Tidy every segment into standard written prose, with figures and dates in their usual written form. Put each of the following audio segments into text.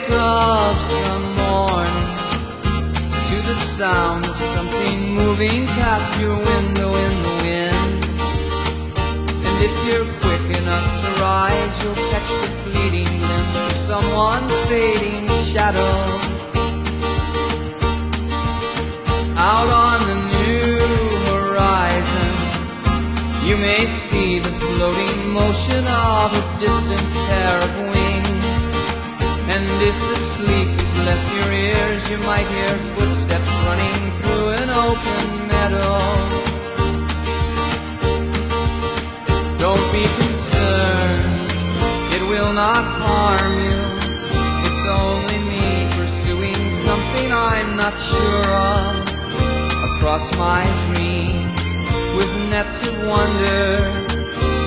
wake up some morning to the sound of something moving past your window in the wind. And if you're quick enough to rise, you'll catch the fleeting glimpse of someone's fading shadow. Out on the new horizon, you may see the floating motion of a distant pair of wings. And if the sleep has left your ears, you might hear footsteps running through an open meadow. Don't be concerned, it will not harm you. It's only me pursuing something I'm not sure of. Across my dreams, with nets of wonder,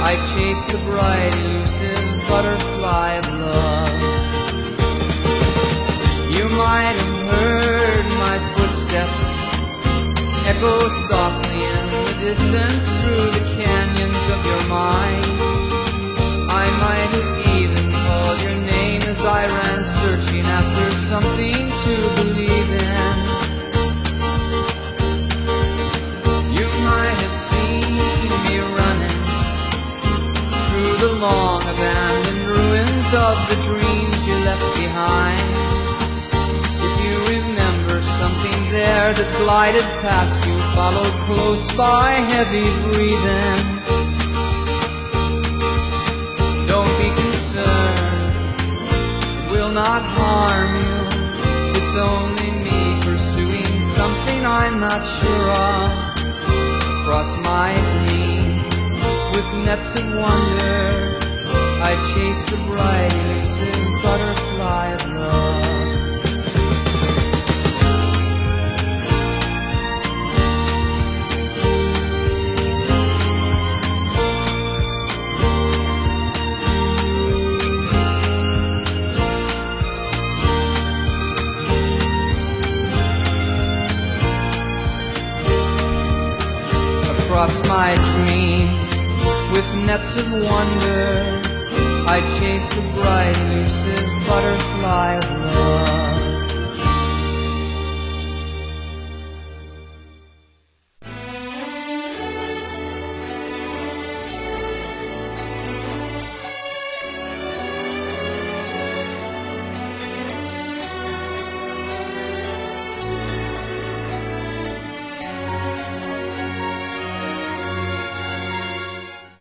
I chase the bright, elusive butterfly of love. You might have heard my footsteps echo softly in the distance through the canyons of your mind. I might have even called your name as I ran searching after something to believe in. You might have seen me running through the long abandoned ruins of the dreams you left behind. If you remember something there that glided past you, followed close by, heavy breathing. Don't be concerned, it will not harm you. It's only me pursuing something I'm not sure of. Across my dreams, with nets of wonder, I chase the bright, elusive butterfly of love. Across my dreams, with nets of wonder, I chase the bright, elusive butterfly of love.